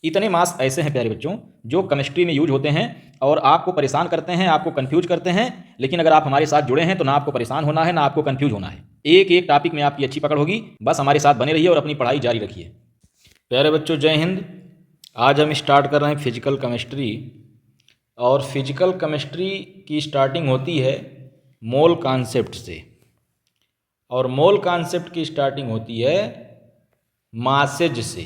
इतने मास ऐसे हैं प्यारे बच्चों जो केमिस्ट्री में यूज होते हैं और आपको परेशान करते हैं, आपको कंफ्यूज करते हैं। लेकिन अगर आप हमारे साथ जुड़े हैं तो ना आपको परेशान होना है, ना आपको कंफ्यूज होना है। एक एक टॉपिक में आपकी अच्छी पकड़ होगी। बस हमारे साथ बने रहिए और अपनी पढ़ाई जारी रखिए। प्यारे बच्चों, जय हिंद। आज हम स्टार्ट कर रहे हैं फिजिकल केमिस्ट्री। और फिजिकल केमिस्ट्री की स्टार्टिंग होती है मोल कॉन्सेप्ट से, और मोल कॉन्सेप्ट की स्टार्टिंग होती है मासेज से।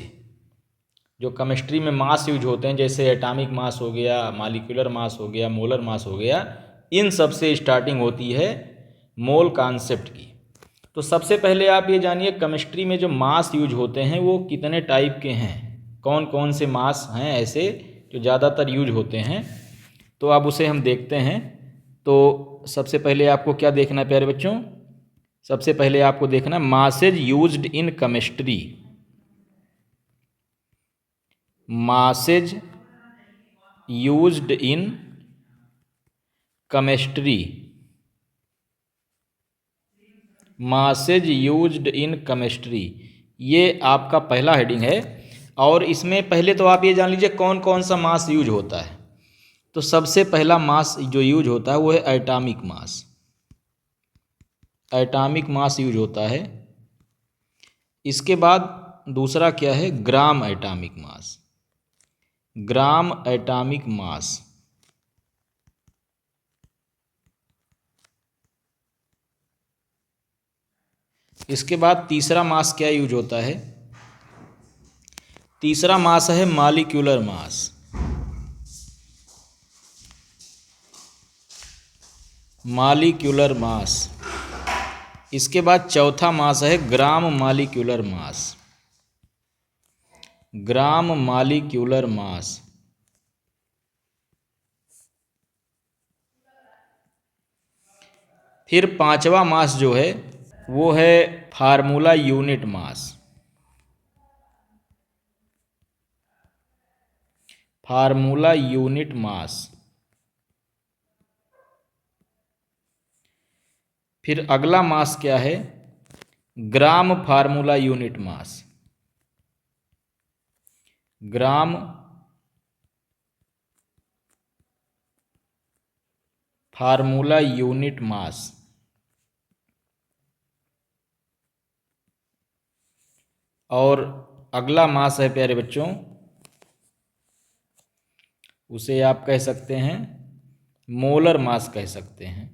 जो केमिस्ट्री में मास यूज होते हैं, जैसे एटॉमिक मास हो गया, मॉलिक्यूलर मास हो गया, मोलर मास हो गया, इन सब से स्टार्टिंग होती है मोल कॉन्सेप्ट की। तो सबसे पहले आप ये जानिए केमिस्ट्री में जो मास यूज होते हैं वो कितने टाइप के हैं, कौन कौन से मास हैं ऐसे जो ज़्यादातर यूज होते हैं। तो अब उसे हम देखते हैं। तो सबसे पहले आपको क्या देखना है प्यारे बच्चों? सबसे पहले आपको देखना है masses used in chemistry. Masses used in chemistry. Masses used in chemistry, ये आपका पहला हेडिंग है। और इसमें पहले तो आप ये जान लीजिए कौन कौन सा मास यूज होता है। तो सबसे पहला मास जो यूज होता है वो है atomic mass. Atomic mass use होता है। इसके बाद दूसरा क्या है? Gram atomic mass. Gram atomic mass. इसके बाद तीसरा मास क्या यूज होता है? तीसरा मास है मॉलिक्यूलर मास। Molecular mass. इसके बाद चौथा मास है gram molecular mass. Gram molecular mass. फिर पांचवा मास जो है वो है formula unit mass. Formula unit mass. फिर अगला मास क्या है? ग्राम फार्मूला यूनिट मास। ग्राम फार्मूला यूनिट मास। और अगला मास है प्यारे बच्चों, उसे आप कह सकते हैं मोलर मास कह सकते हैं।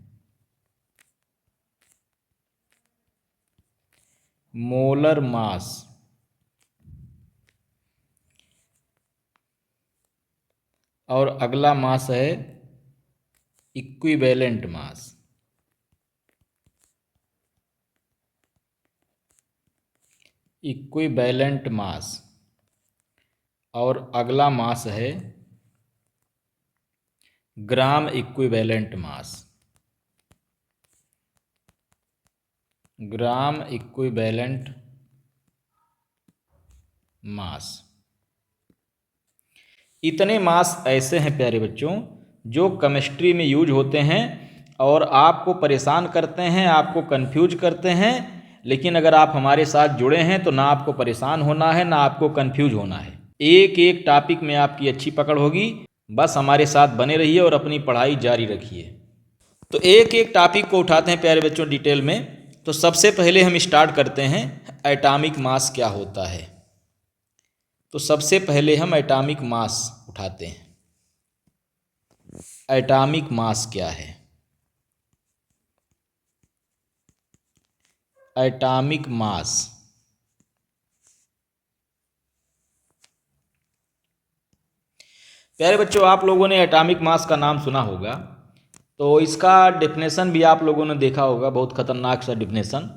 Molar mass. और अगला मास है इक्विवेलेंट मास। Equivalent mass. और अगला मास है gram equivalent mass. Gram equivalent mass. इतने मास ऐसे हैं प्यारे बच्चों जो केमिस्ट्री में यूज होते हैं और आपको परेशान करते हैं, आपको कंफ्यूज करते हैं। लेकिन अगर आप हमारे साथ जुड़े हैं तो ना आपको परेशान होना है, ना आपको कंफ्यूज होना है। एक एक टॉपिक में आपकी अच्छी पकड़ होगी। बस हमारे साथ बने रहिए और अपनी पढ़ाई जारी रखिए। तो एक एक टॉपिक को उठाते हैं प्यारे बच्चों डिटेल में। तो सबसे पहले हम स्टार्ट करते हैं एटॉमिक मास क्या होता है। तो सबसे पहले हम एटॉमिक मास उठाते हैं। एटॉमिक मास क्या है? Atomic mass. प्यारे बच्चों, आप लोगों ने एटॉमिक मास का नाम सुना होगा, तो इसका डेफिनेशन भी आप लोगों ने देखा होगा। बहुत खतरनाक सा डेफिनेशन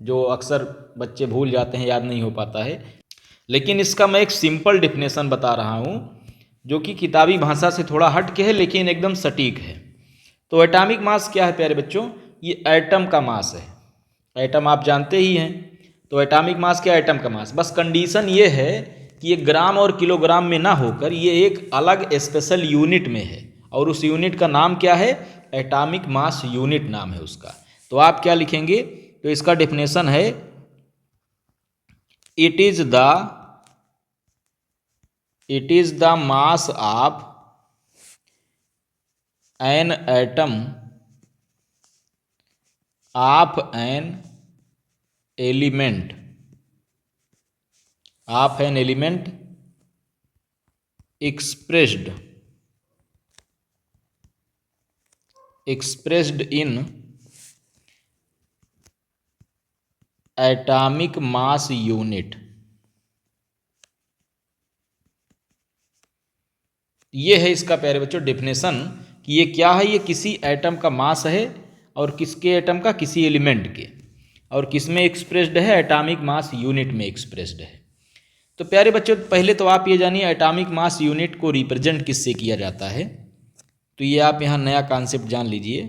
जो अक्सर बच्चे भूल जाते हैं, याद नहीं हो पाता है। लेकिन इसका मैं एक सिंपल डेफिनेशन बता रहा हूँ जो कि किताबी भाषा से थोड़ा हट के है लेकिन एकदम सटीक है। तो एटॉमिक मास क्या है प्यारे बच्चों? ये एटम का मास है। एटम आप जानते ही हैं। तो एटॉमिक मास क्या है? एटम का मास। बस कंडीशन ये है कि ये ग्राम और किलोग्राम में ना होकर ये एक अलग स्पेशल यूनिट में है, और उस यूनिट का नाम क्या है? एटॉमिक मास यूनिट नाम है उसका। तो आप क्या लिखेंगे? तो इसका डेफिनेशन है it is the it is the mass of an atom of an element expressed in atomic mass unit। ये है इसका प्यारे बच्चों डेफिनेशन कि ये क्या है। ये किसी एटम का मास है और किसके एटम का, किसी एलिमेंट के, और किस में एक्सप्रेस्ड है, एटॉमिक मास यूनिट में एक्सप्रेस्ड है। तो प्यारे बच्चों पहले तो आप ये जानिए एटॉमिक मास यूनिट को रिप्रेजेंट किससे किया जाता है। तो ये आप यहाँ नया कॉन्सेप्ट जान लीजिए।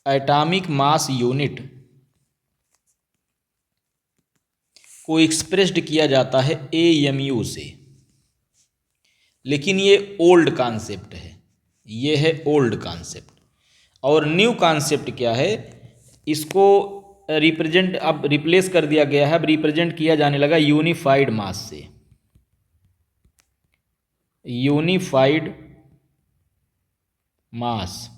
एटॉमिक मास यूनिट को एक्सप्रेस्ड किया जाता है AMU से। लेकिन ये ओल्ड कॉन्सेप्ट है, ये है ओल्ड कॉन्सेप्ट। और न्यू कॉन्सेप्ट क्या है, इसको रिप्रेजेंट अब रिप्लेस कर दिया गया है। अब रिप्रेजेंट किया जाने लगा यूनिफाइड मास से। यूनिफाइड मास,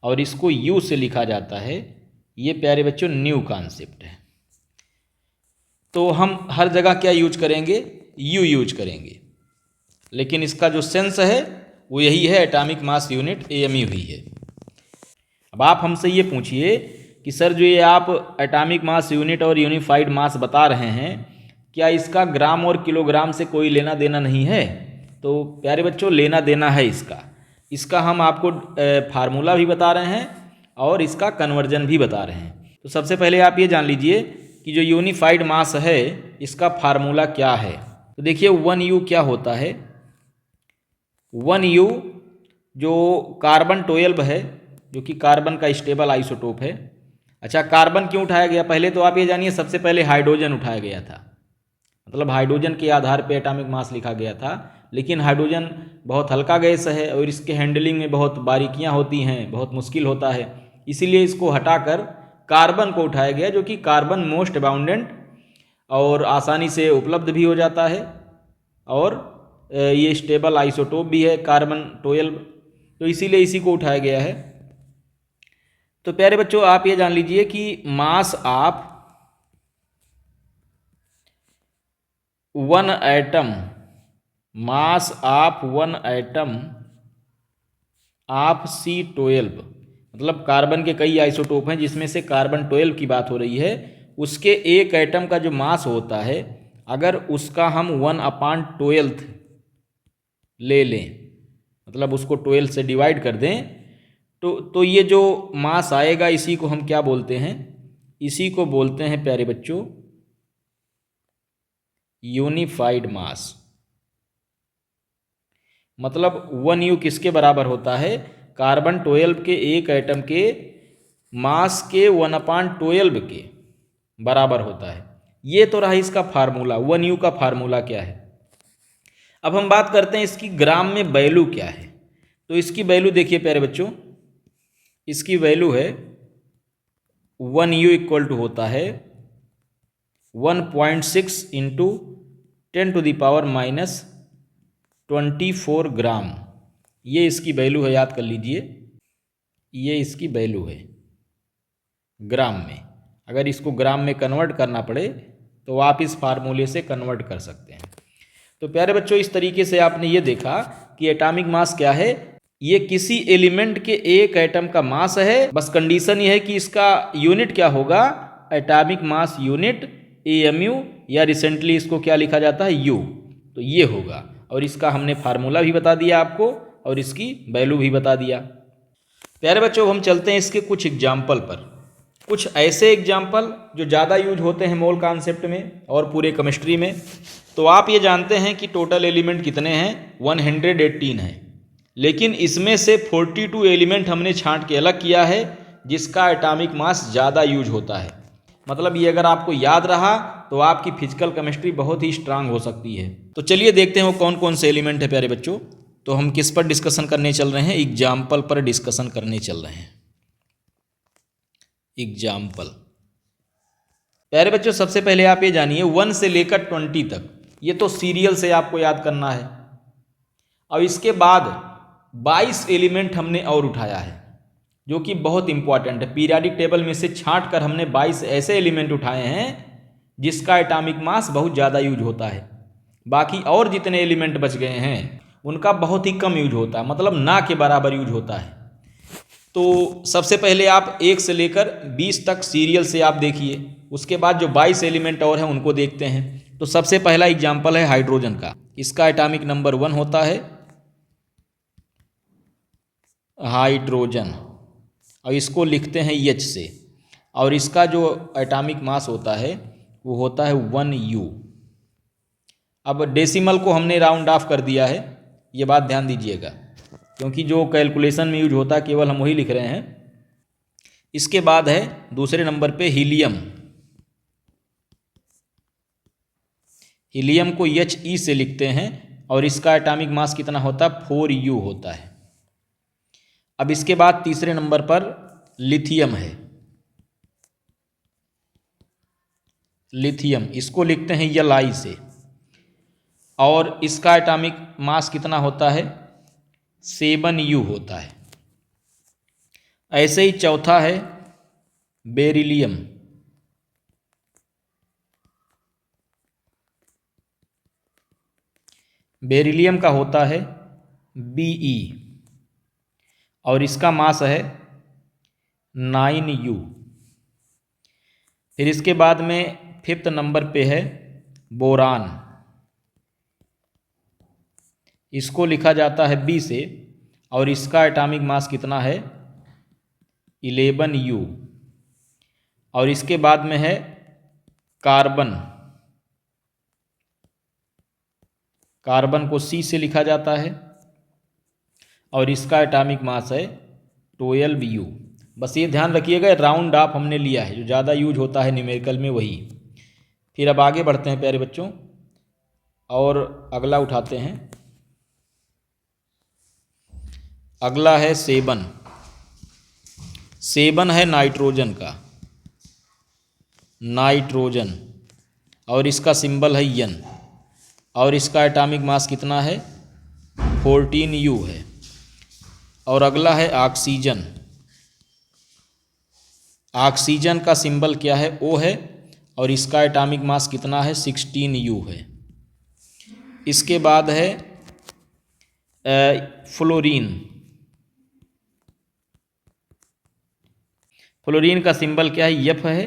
और इसको U से लिखा जाता है। ये प्यारे बच्चों न्यू कॉन्सेप्ट है। तो हम हर जगह क्या यूज करेंगे, U यूज करेंगे। लेकिन इसका जो सेंस है वो यही है, एटॉमिक मास यूनिट AMU ही है। अब आप हमसे ये पूछिए कि सर जो ये आप एटॉमिक मास यूनिट और यूनिफाइड मास बता रहे हैं, क्या इसका ग्राम और किलोग्राम से कोई लेना देना नहीं है? तो प्यारे बच्चों लेना देना है इसका हम आपको फार्मूला भी बता रहे हैं और इसका कन्वर्जन भी बता रहे हैं। तो सबसे पहले आप ये जान लीजिए कि जो यूनिफाइड मास है इसका फार्मूला क्या है। तो देखिए 1U क्या होता है। 1U जो कार्बन 12 है, जो कि कार्बन का स्टेबल आइसोटोप है। अच्छा, कार्बन क्यों उठाया गया? पहले तो आप ये जानिए सबसे पहले हाइड्रोजन उठाया गया था। मतलब हाइड्रोजन के आधार पे एटॉमिक मास लिखा गया था। लेकिन हाइड्रोजन बहुत हल्का गैस है और इसके हैंडलिंग में बहुत बारीकियां होती हैं, बहुत मुश्किल होता है। इसीलिए इसको हटाकर कार्बन को उठाया गया, जो कि कार्बन मोस्ट अबाउंडेंट और आसानी से उपलब्ध भी हो जाता है और ये स्टेबल आइसोटोप भी है कार्बन 12। तो इसीलिए इसी को उठाया गया है। तो प्यारे बच्चों आप ये जान लीजिए कि mass of one atom of C12, मतलब कार्बन के कई आइसोटोप हैं जिसमें से कार्बन 12 की बात हो रही है। उसके एक एटम का जो मास होता है, अगर उसका हम 1/12 ले लें, मतलब उसको 12 से डिवाइड कर दें, तो ये जो मास आएगा इसी को हम क्या बोलते हैं? इसी को बोलते हैं प्यारे बच्चों यूनिफाइड मास। मतलब 1U किसके बराबर होता है? कार्बन 12 के एक एटम के मास के 1/12 के बराबर होता है। ये तो रहा इसका फार्मूला। 1U का फार्मूला क्या है? अब हम बात करते हैं इसकी ग्राम में वैल्यू क्या है। तो इसकी वैल्यू देखिए प्यारे बच्चों, इसकी वैल्यू है 1U इक्वल टू होता है 1.6 इंटू 10⁻⁻24 ग्राम। ये इसकी वैल्यू है, याद कर लीजिए। ये इसकी वैल्यू है ग्राम में। अगर इसको ग्राम में कन्वर्ट करना पड़े तो आप इस फार्मूले से कन्वर्ट कर सकते हैं। तो प्यारे बच्चों इस तरीके से आपने ये देखा कि एटॉमिक मास क्या है। ये किसी एलिमेंट के एक एटम का मास है। बस कंडीशन ये है कि इसका यूनिट क्या होगा, एटॉमिक मास यूनिट AMU, या रिसेंटली इसको क्या लिखा जाता है U। तो ये होगा, और इसका हमने फार्मूला भी बता दिया आपको और इसकी वैल्यू भी बता दिया। प्यारे बच्चों हम चलते हैं इसके कुछ एग्जाम्पल पर। कुछ ऐसे एग्जाम्पल जो ज़्यादा यूज होते हैं मोल कॉन्सेप्ट में और पूरे केमिस्ट्री में। तो आप ये जानते हैं कि टोटल एलिमेंट कितने हैं? 118 हैं। लेकिन इसमें से 42 एलिमेंट हमने छांट के अलग किया है जिसका एटॉमिक मास ज़्यादा यूज होता है। मतलब ये अगर आपको याद रहा तो आपकी फिजिकल केमिस्ट्री बहुत ही स्ट्रांग हो सकती है। तो चलिए देखते हैं वो कौन कौन से एलिमेंट है प्यारे बच्चों। तो हम किस पर डिस्कशन करने चल रहे हैं? एग्जाम्पल पर डिस्कशन करने चल रहे हैं। एग्जाम्पल प्यारे बच्चों, सबसे पहले आप ये जानिए 1 से लेकर 20 तक ये तो सीरियल से आपको याद करना है। अब इसके बाद 22 एलिमेंट हमने और उठाया है जो कि बहुत इंपॉर्टेंट है। पीरियाडिक टेबल में से छांट कर हमने 22 ऐसे एलिमेंट उठाए हैं जिसका एटॉमिक मास बहुत ज़्यादा यूज होता है। बाकी और जितने एलिमेंट बच गए हैं उनका बहुत ही कम यूज होता है, मतलब ना के बराबर यूज होता है। तो सबसे पहले आप 1 से लेकर 20 तक सीरियल से आप देखिए, उसके बाद जो 22 एलिमेंट और हैं उनको देखते हैं। तो सबसे पहला एग्जाम्पल है हाइड्रोजन का। इसका एटॉमिक नंबर 1 होता है हाइड्रोजन, और इसको लिखते हैं H से, और इसका जो एटॉमिक मास होता है वो होता है 1U। अब डेसिमल को हमने राउंड ऑफ कर दिया है, ये बात ध्यान दीजिएगा, क्योंकि जो कैलकुलेशन में यूज होता है केवल हम वही लिख रहे हैं। इसके बाद है दूसरे नंबर पे हीलियम। हीलियम को He से लिखते हैं और इसका एटॉमिक मास कितना होता है 4U होता है। अब इसके बाद तीसरे नंबर पर लिथियम है। लिथियम, इसको लिखते हैं Li से, और इसका एटॉमिक मास कितना होता है 7U होता है। ऐसे ही चौथा है बेरिलियम। बेरिलियम का होता है Be, और इसका मास है 9U। फिर इसके बाद में 5th नंबर पे है बोरान। इसको लिखा जाता है B से, और इसका एटॉमिक मास कितना है 11U। और इसके बाद में है कार्बन। कार्बन को C से लिखा जाता है और इसका एटॉमिक मास है 12U। बस ये ध्यान रखिएगा राउंड ऑफ हमने लिया है, जो ज़्यादा यूज होता है न्यूमेरिकल में वही। फिर अब आगे बढ़ते हैं प्यारे बच्चों, और अगला उठाते हैं। अगला है सेबन। सेबन है नाइट्रोजन का, नाइट्रोजन, और इसका सिंबल है N, और इसका एटॉमिक मास कितना है 14U है। और अगला है ऑक्सीजन। ऑक्सीजन का सिंबल क्या है O है, और इसका एटॉमिक मास कितना है 16U है। इसके बाद है फ्लोरीन। फ्लोरीन का सिंबल क्या है F है,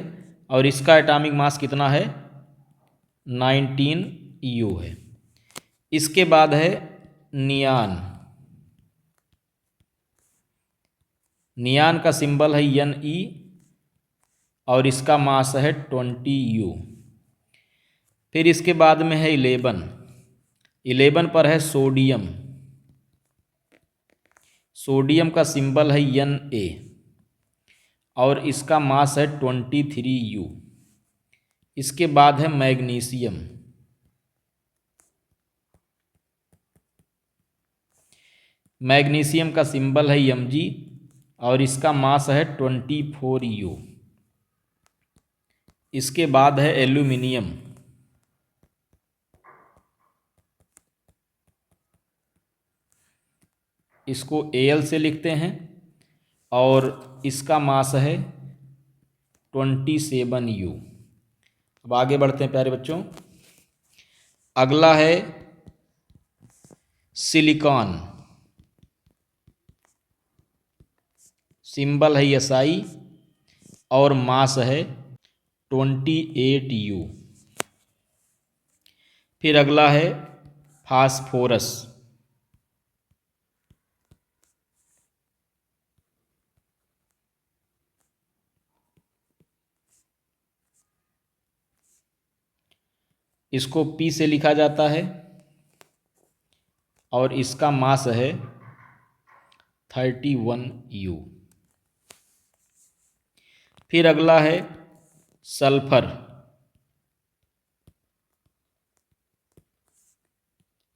और इसका एटॉमिक मास कितना है 19U है। इसके बाद है नियान। नियान का सिंबल है Ne, और इसका मास है 20U। फिर इसके बाद में है 11। 11 पर है सोडियम। सोडियम का सिंबल है Na, और इसका मास है 23U। इसके बाद है मैग्नीशियम। मैग्नीशियम का सिंबल है Mg, और इसका मास है 24U। इसके बाद है एल्यूमिनियम। इसको Al से लिखते हैं, और इसका मास है 27U। अब आगे बढ़ते हैं प्यारे बच्चों। अगला है सिलिकॉन। सिंबल है Si, और मास है 28U। फिर अगला है फास्फोरस। इसको P से लिखा जाता है, और इसका मास है 31U। फिर अगला है सल्फर।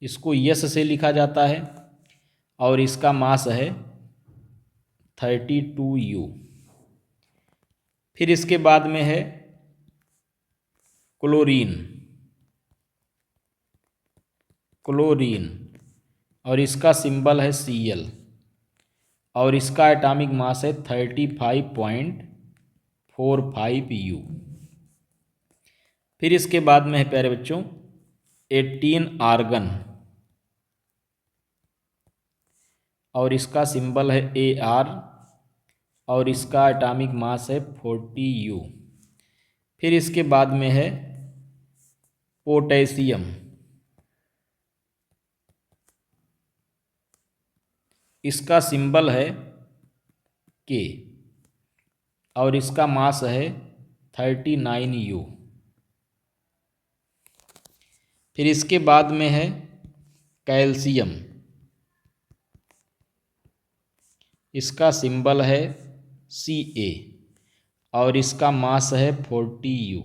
इसको S से लिखा जाता है, और इसका मास है 32U। फिर इसके बाद में है क्लोरीन, क्लोरीन, और इसका सिंबल है Cl, और इसका एटॉमिक मास है 35.45 U। फिर इसके बाद में है प्यारे बच्चों 18 आर्गन, और इसका सिंबल है Ar, और इसका एटॉमिक मास है 40 U। फिर इसके बाद में है पोटेशियम, इसका सिंबल है K, और इसका मास है 39 U। फिर इसके बाद में है कैल्शियम, इसका सिंबल है Ca, और इसका मास है 40 U।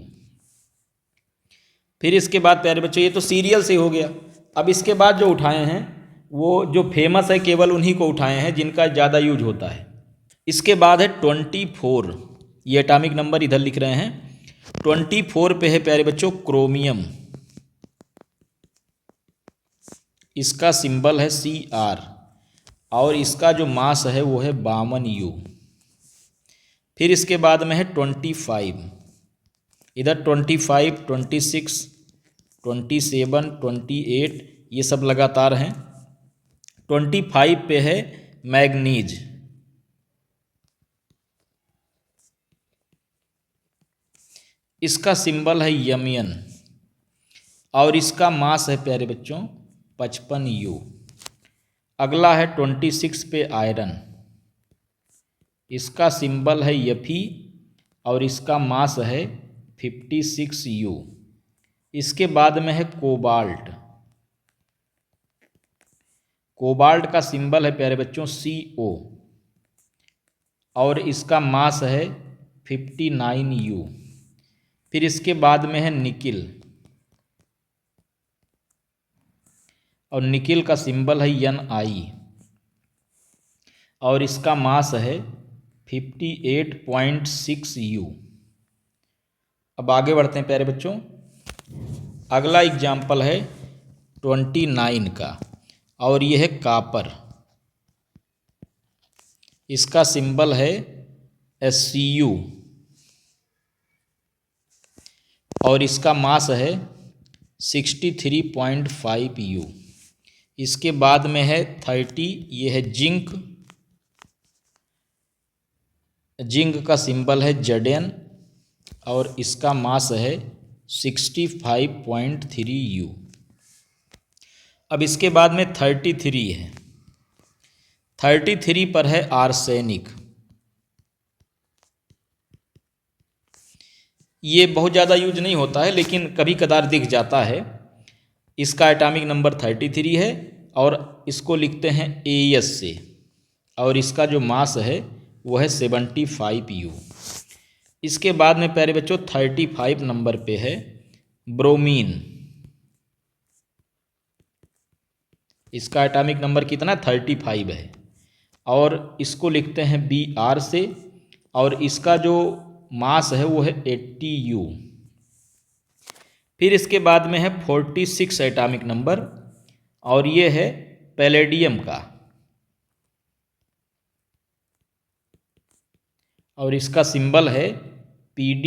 फिर इसके बाद प्यारे बच्चों ये तो सीरियल से हो गया। अब इसके बाद जो उठाए हैं वो जो फेमस है केवल उन्हीं को उठाए हैं जिनका ज़्यादा यूज होता है। इसके बाद है 24, ये एटॉमिक नंबर इधर लिख रहे हैं। 24 पे है प्यारे बच्चों क्रोमियम, इसका सिंबल है Cr, और इसका जो मास है वो है 52 U। फिर इसके बाद में है 25, इधर 25, 26, 27, 28 ये सब लगातार हैं। 25 पे है मैग्नीज, इसका सिंबल है Mn, और इसका मास है प्यारे बच्चों 55 U। अगला है 26 पे आयरन, इसका सिंबल है Fe, और इसका मास है 56 U। इसके बाद में है कोबाल्ट, कोबाल्ट का सिंबल है प्यारे बच्चों Co, और इसका मास है 59 U। फिर इसके बाद में है निकिल, और निकिल का सिंबल है Ni, और इसका मास है 58.6 U। अब आगे बढ़ते हैं प्यारे बच्चों। अगला एग्जाम्पल है 29 का, और यह है कापर, इसका सिंबल है Cu, और इसका मास है 63.5 U। इसके बाद में है 30, ये है जिंक, जिंक का सिंबल है Zn, और इसका मास है 65.3 U। अब इसके बाद में 33 है, 33 पर है आर्सेनिक, ये बहुत ज़्यादा यूज नहीं होता है लेकिन कभी कदार दिख जाता है। इसका एटॉमिक नंबर 33 है, और इसको लिखते हैं As से, और इसका जो मास है वो है 75 U। इसके बाद में प्यारे बच्चों 35 नंबर पे है ब्रोमीन, इसका एटॉमिक नंबर कितना 35 है, और इसको लिखते हैं Br से, और इसका जो मास है वो है 80 U। फिर इसके बाद में है 46 एटॉमिक नंबर, और ये है पैलेडियम का, और इसका सिंबल है Pd,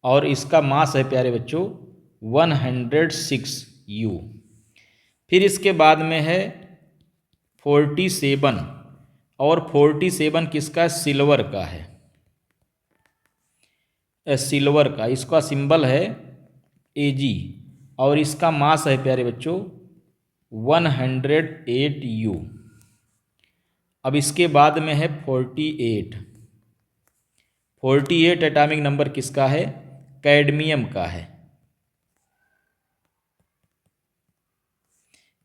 और इसका मास है प्यारे बच्चों 106 U। फिर इसके बाद में है 47, और 47 किसका सिल्वर का है, सिल्वर का, इसका सिंबल है Ag, और इसका मास है प्यारे बच्चों 108 U। अब इसके बाद में है 48, 48 एटॉमिक नंबर किसका है, कैडमियम का है,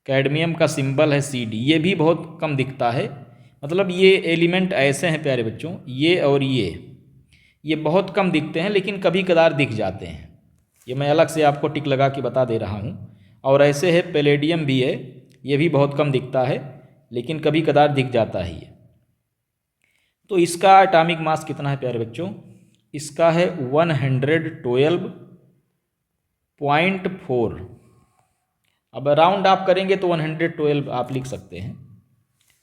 कैडमियम का सिंबल है Cd। ये भी बहुत कम दिखता है, मतलब ये एलिमेंट ऐसे हैं प्यारे बच्चों, ये और ये बहुत कम दिखते हैं लेकिन कभी कदार दिख जाते हैं। ये मैं अलग से आपको टिक लगा के बता दे रहा हूँ। और ऐसे है पैलेडियम भी है, ये भी बहुत कम दिखता है लेकिन कभी कदार दिख जाता है ये। तो इसका एटॉमिक मास कितना है प्यारे बच्चों, इसका है 112 0.4। अब राउंड आप करेंगे तो 112 आप लिख सकते हैं,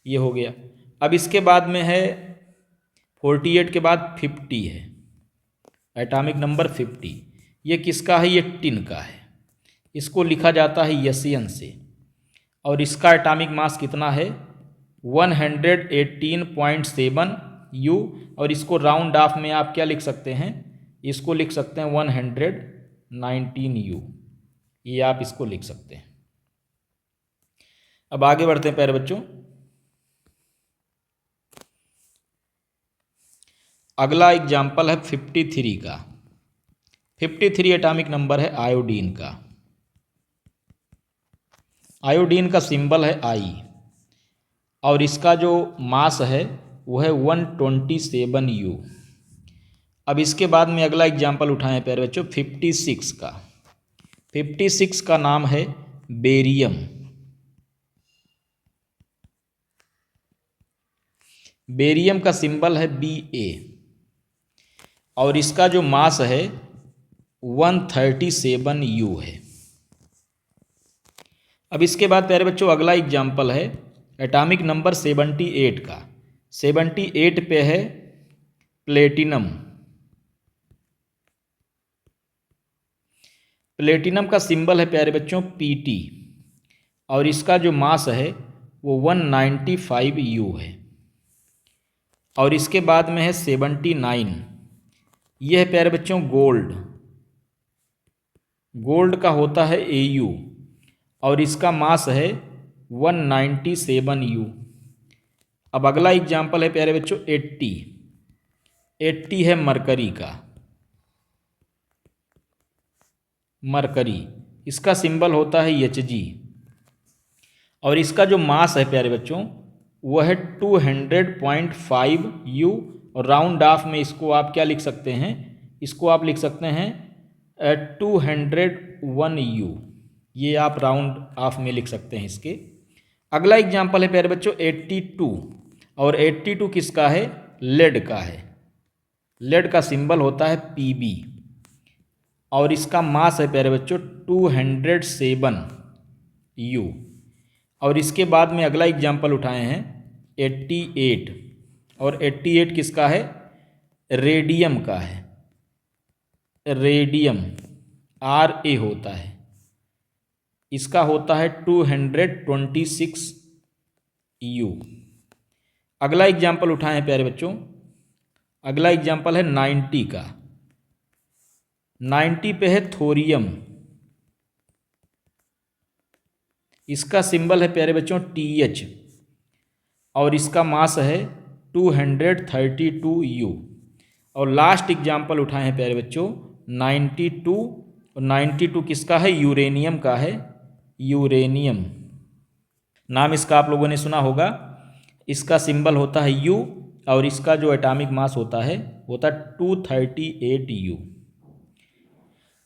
ये हो गया। अब इसके बाद में है 48 के बाद 50 है, एटॉमिक नंबर 50। ये किसका है? ये टिन का है। इसको लिखा जाता है यसियन से, और इसका एटॉमिक मास कितना है? 118.7 U। और इसको राउंड ऑफ में आप क्या लिख सकते हैं? इसको लिख सकते हैं 119 U। ये आप इसको लिख सकते हैं। अब आगे बढ़ते हैं प्यारे बच्चों। अगला एग्जाम्पल है 53 का। 53 एटॉमिक नंबर है आयोडीन का। आयोडीन का सिंबल है I, और इसका जो मास है वो है 127 U। अब इसके बाद में अगला एग्जाम्पल उठाएं प्यारे बच्चों 56 का। 56 का नाम है बेरियम। बेरियम का सिंबल है Ba, और इसका जो मास है 137 U है। अब इसके बाद प्यारे बच्चों अगला एग्जाम्पल है एटॉमिक नंबर 78 का। 78 पे है प्लेटिनम। प्लेटिनम का सिंबल है प्यारे बच्चों Pt, और इसका जो मास है वो 195 U है। और इसके बाद में है 79। यह है प्यारे बच्चों गोल्ड। गोल्ड का होता है Au, और इसका मास है 197 U। अब अगला एग्जाम्पल है प्यारे बच्चों 80। 80 है मरकरी का। मरकरी, इसका सिंबल होता है Hg, और इसका जो मास है प्यारे बच्चों वो है 200.5 U। और राउंड ऑफ में इसको आप क्या लिख सकते हैं? इसको आप लिख सकते हैं 201 U। ये आप राउंड ऑफ में लिख सकते हैं इसके। अगला एग्जाम्पल है प्यारे बच्चों 82, और 82 किसका है? लेड का है। लेड का सिंबल होता है Pb, और इसका मास है प्यारे बच्चों 207 U। और इसके बाद में अगला एग्जाम्पल उठाए हैं 88, और 88 किसका है? रेडियम का है। रेडियम Ra होता है, इसका होता है 226 U। अगला एग्जाम्पल उठाए हैं प्यारे बच्चों, अगला एग्जाम्पल है 90 का। 90 पे है थोरियम। इसका सिंबल है प्यारे बच्चों TH, और इसका मास है 232 U। और लास्ट एग्जाम्पल उठाए हैं प्यारे बच्चों 92, और 92 किसका है? यूरेनियम का है। यूरेनियम नाम इसका आप लोगों ने सुना होगा। इसका सिंबल होता है U, और इसका जो एटॉमिक मास होता है वो 238 U।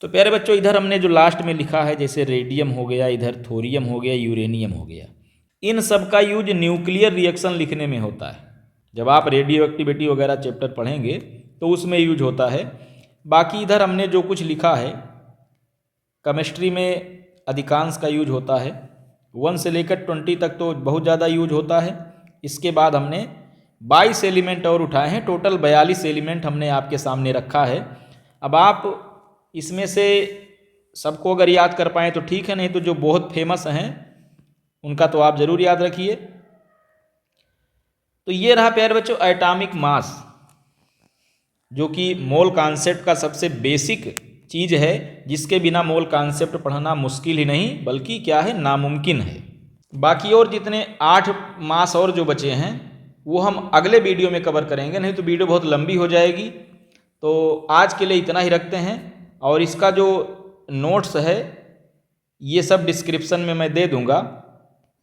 तो प्यारे बच्चों इधर हमने जो लास्ट में लिखा है, जैसे रेडियम हो गया, इधर थोरियम हो गया, यूरेनियम हो गया, इन सब का यूज न्यूक्लियर रिएक्शन लिखने में होता है। जब आप रेडियो एक्टिविटी वगैरह चैप्टर पढ़ेंगे तो उसमें यूज होता है। बाकी इधर हमने जो कुछ लिखा है, केमिस्ट्री में अधिकांश का यूज होता है। 1 से लेकर 20 तक तो बहुत ज़्यादा यूज होता है। इसके बाद हमने 22 एलिमेंट और उठाए हैं। टोटल 42 एलिमेंट हमने आपके सामने रखा है। अब आप इसमें से सबको अगर याद कर पाएँ तो ठीक है, नहीं तो जो बहुत फेमस हैं उनका तो आप ज़रूर याद रखिए। तो ये रहा प्यारे बच्चों एटॉमिक मास, जो कि मोल कॉन्सेप्ट का सबसे बेसिक चीज़ है, जिसके बिना मोल कॉन्सेप्ट पढ़ना मुश्किल ही नहीं बल्कि क्या है, नामुमकिन है। बाकी और जितने 8 मास और जो बचे हैं वो हम अगले वीडियो में कवर करेंगे, नहीं तो वीडियो बहुत लंबी हो जाएगी। तो आज के लिए इतना ही रखते हैं, और इसका जो नोट्स है ये सब डिस्क्रिप्शन में मैं दे दूंगा,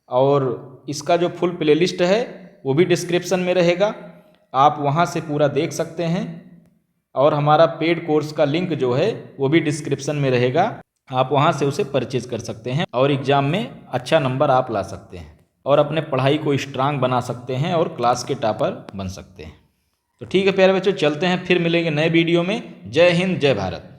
और इसका जो फुल प्लेलिस्ट है वो भी डिस्क्रिप्शन में रहेगा, आप वहाँ से पूरा देख सकते हैं। और हमारा पेड कोर्स का लिंक जो है वो भी डिस्क्रिप्शन में रहेगा, आप वहाँ से उसे परचेज कर सकते हैं, और एग्ज़ाम में अच्छा नंबर आप ला सकते हैं, और अपने पढ़ाई को स्ट्रांग बना सकते हैं, और क्लास के टॉपर बन सकते हैं। तो ठीक है प्यारे बच्चों, चलते हैं, फिर मिलेंगे नए वीडियो में। जय हिंद, जय भारत।